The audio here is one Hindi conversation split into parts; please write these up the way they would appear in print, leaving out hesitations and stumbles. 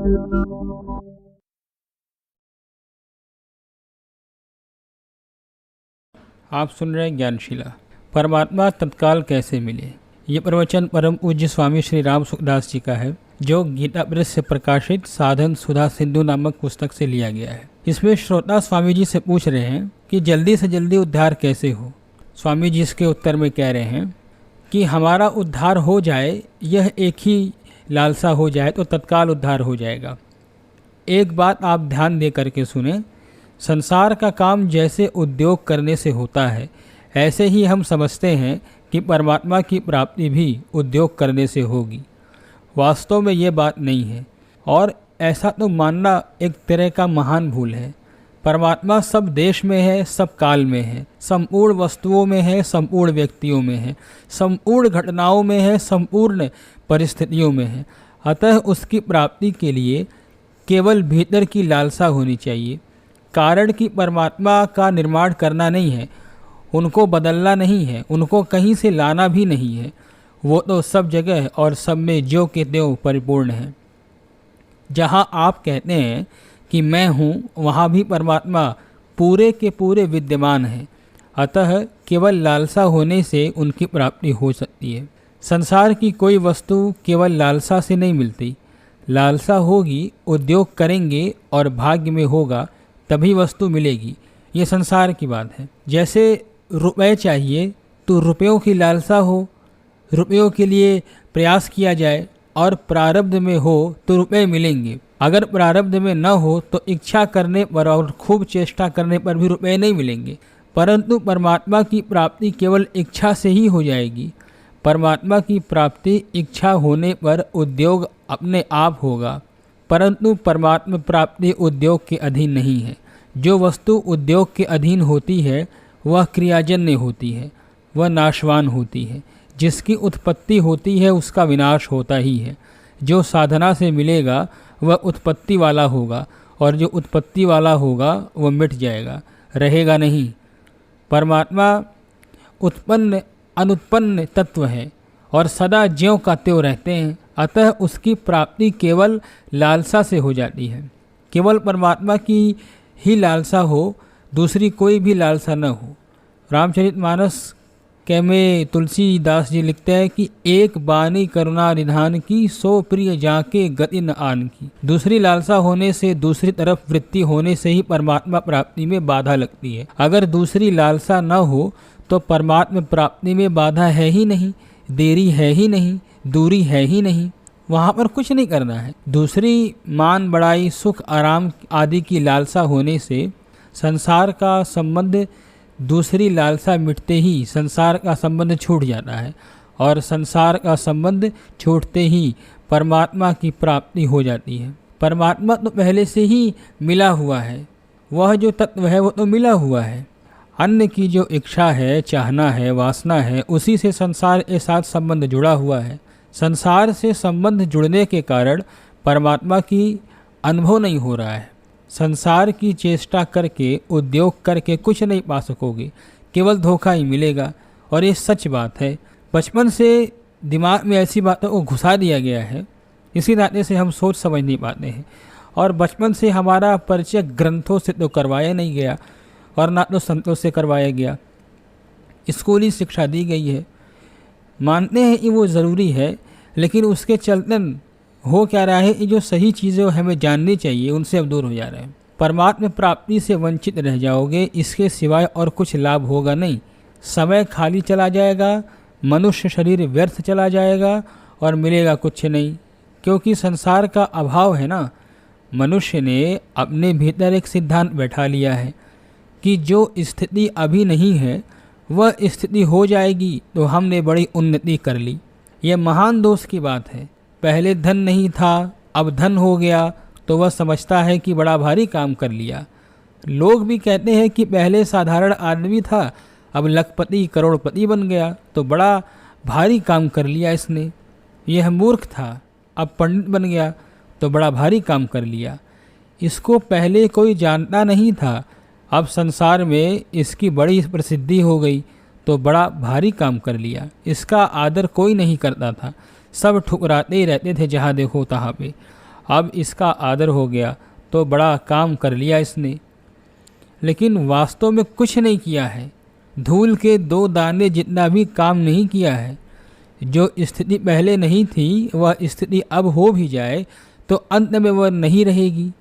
आप सुन रहे हैं ज्ञानशिला। परमात्मा तत्काल कैसे मिले, ये प्रवचन परम पूज्य स्वामी श्री राम सुखदास जी का है, जो गीता प्रेस से प्रकाशित साधन सुधा सिंधु नामक पुस्तक से लिया गया है। इसमें श्रोता स्वामी जी से पूछ रहे हैं कि जल्दी से जल्दी उद्धार कैसे हो। स्वामी जी इसके उत्तर में कह रहे हैं कि हमारा उद्धार हो जाए, यह एक ही लालसा हो जाए तो तत्काल उद्धार हो जाएगा। एक बात आप ध्यान दे करके सुने, संसार का काम जैसे उद्योग करने से होता है, ऐसे ही हम समझते हैं कि परमात्मा की प्राप्ति भी उद्योग करने से होगी। वास्तव में ये बात नहीं है, और ऐसा तो मानना एक तरह का महान भूल है। परमात्मा सब देश में है, सब काल में है, संपूर्ण वस्तुओं में है, संपूर्ण व्यक्तियों में है, संपूर्ण घटनाओं में है, संपूर्ण परिस्थितियों में है। अतः उसकी प्राप्ति के लिए केवल भीतर की लालसा होनी चाहिए। कारण की परमात्मा का निर्माण करना नहीं है, उनको बदलना नहीं है, उनको कहीं से लाना भी नहीं है। वो तो सब जगह और सब में ज्यों के त्यों परिपूर्ण है। जहाँ आप कहते हैं कि मैं हूँ, वहाँ भी परमात्मा पूरे के पूरे विद्यमान है। अतः केवल लालसा होने से उनकी प्राप्ति हो सकती है। संसार की कोई वस्तु केवल लालसा से नहीं मिलती। लालसा होगी, उद्योग करेंगे और भाग्य में होगा, तभी वस्तु मिलेगी। ये संसार की बात है। जैसे रुपए चाहिए तो रुपयों की लालसा हो, रुपयों के लिए प्रयास किया जाए, और प्रारब्ध में हो तो रुपए मिलेंगे। अगर प्रारब्ध में न हो तो इच्छा करने पर और खूब चेष्टा करने पर भी रुपए नहीं मिलेंगे। परंतु परमात्मा की प्राप्ति केवल इच्छा से ही हो जाएगी। परमात्मा की प्राप्ति इच्छा होने पर उद्योग अपने आप होगा, परंतु परमात्मा प्राप्ति उद्योग के अधीन नहीं है। जो वस्तु उद्योग के अधीन होती है वह क्रियाजन्य होती है, वह नाशवान होती है। जिसकी उत्पत्ति होती है उसका विनाश होता ही है। जो साधना से मिलेगा वह उत्पत्ति वाला होगा, और जो उत्पत्ति वाला होगा वह मिट जाएगा, रहेगा नहीं। परमात्मा उत्पन्न अनुत्पन्न तत्व है और सदा ज्यों का त्यों रहते हैं। अतः उसकी प्राप्ति केवल लालसा से हो जाती है। केवल परमात्मा की ही लालसा हो, दूसरी कोई भी लालसा न हो। रामचरितमानस के में तुलसीदास जी लिखते हैं कि एक बानी करुणा निधान की, सो प्रिय जाके गति न आन की। दूसरी लालसा होने से, दूसरी तरफ वृत्ति होने से ही परमात्मा प्राप्ति में बाधा लगती है। अगर दूसरी लालसा न हो तो परमात्मा प्राप्ति में बाधा है ही नहीं, देरी है ही नहीं, दूरी है ही नहीं। वहाँ पर कुछ नहीं करना है। दूसरी मान बढ़ाई, सुख आराम आदि की लालसा होने से संसार का संबंध, दूसरी लालसा मिटते ही संसार का संबंध छूट जाता है, और संसार का संबंध छूटते ही परमात्मा की प्राप्ति हो जाती है। परमात्मा तो पहले से ही मिला हुआ है, वह जो तत्व है वो तो मिला हुआ है। अन्य की जो इच्छा है, चाहना है, वासना है, उसी से संसार के साथ संबंध जुड़ा हुआ है। संसार से संबंध जुड़ने के कारण परमात्मा की अनुभव नहीं हो रहा है। संसार की चेष्टा करके, उद्योग करके कुछ नहीं पा सकोगे, केवल धोखा ही मिलेगा। और ये सच बात है। बचपन से दिमाग में ऐसी बातों को घुसा दिया गया है, इसी नाते से हम सोच समझ नहीं पाते हैं। और बचपन से हमारा परिचय ग्रंथों से तो करवाया नहीं गया, और ना तो संतों से करवाया गया। स्कूली शिक्षा दी गई है, मानते हैं कि वो ज़रूरी है, लेकिन उसके चलतन हो क्या रहा है, ये जो सही चीज़ें हमें जाननी चाहिए उनसे अब दूर हो जा रहे हैं। परमात्मा प्राप्ति से वंचित रह जाओगे, इसके सिवाय और कुछ लाभ होगा नहीं। समय खाली चला जाएगा, मनुष्य शरीर व्यर्थ चला जाएगा, और मिलेगा कुछ नहीं। क्योंकि संसार का अभाव है ना। मनुष्य ने अपने भीतर एक सिद्धांत बैठा लिया है कि जो स्थिति अभी नहीं है वह स्थिति हो जाएगी तो हमने बड़ी उन्नति कर ली। यह महान दोष की बात है। पहले धन नहीं था, अब धन हो गया, तो वह समझता है कि बड़ा भारी काम कर लिया। लोग भी कहते हैं कि पहले साधारण आदमी था, अब लखपति करोड़पति बन गया, तो बड़ा भारी काम कर लिया इसने। यह मूर्ख था, अब पंडित बन गया, तो बड़ा भारी काम कर लिया। इसको पहले कोई जानता नहीं था, अब संसार में इसकी बड़ी प्रसिद्धि हो गई, तो बड़ा भारी काम कर लिया। इसका आदर कोई नहीं करता था, सब ठुकराते ही रहते थे जहाँ देखो तहाँ पे। अब इसका आदर हो गया तो बड़ा काम कर लिया इसने, लेकिन वास्तव में कुछ नहीं किया है। धूल के 2 दाने जितना भी काम नहीं किया है। जो स्थिति पहले नहीं थी वह स्थिति अब हो भी जाए तो अंत में वह नहीं रहेगी।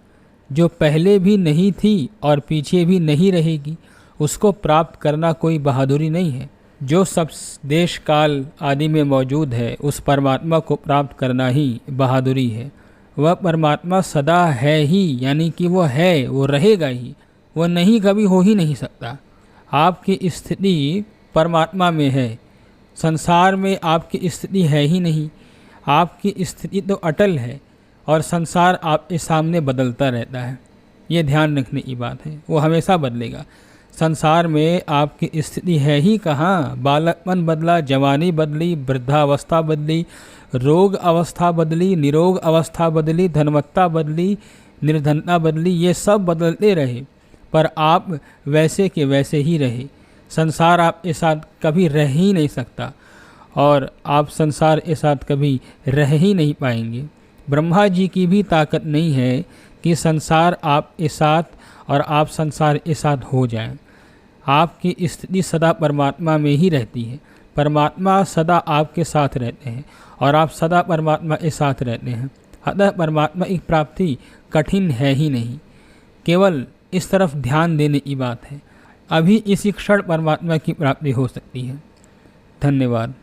जो पहले भी नहीं थी और पीछे भी नहीं रहेगी, उसको प्राप्त करना कोई बहादुरी नहीं है। जो सब देश काल आदि में मौजूद है, उस परमात्मा को प्राप्त करना ही बहादुरी है। वह परमात्मा सदा है ही, यानी कि वो है, वो रहेगा ही, वह नहीं कभी हो ही नहीं सकता। आपकी स्थिति परमात्मा में है, संसार में आपकी स्थिति है ही नहीं। आपकी स्थिति तो अटल है और संसार आपके सामने बदलता रहता है। ये ध्यान रखने की बात है, वो हमेशा बदलेगा। संसार में आपकी स्थिति है ही कहाँ। बालकपन बदला, जवानी बदली, वृद्धावस्था बदली, रोग अवस्था बदली, निरोग अवस्था बदली, धनवत्ता बदली, निर्धनता बदली, ये सब बदलते रहे, पर आप वैसे के वैसे ही रहे। संसार आपके साथ कभी रह ही नहीं सकता और आप संसार के साथ कभी रह ही नहीं पाएंगे। ब्रह्मा जी की भी ताकत नहीं है कि संसार आपके साथ और आप संसार के साथ हो जाएं। आपकी स्थिति सदा परमात्मा में ही रहती है। परमात्मा सदा आपके साथ रहते हैं और आप सदा परमात्मा के साथ रहते हैं। अतः परमात्मा की प्राप्ति कठिन है ही नहीं, केवल इस तरफ ध्यान देने की बात है। अभी इसी क्षण परमात्मा की प्राप्ति हो सकती है। धन्यवाद।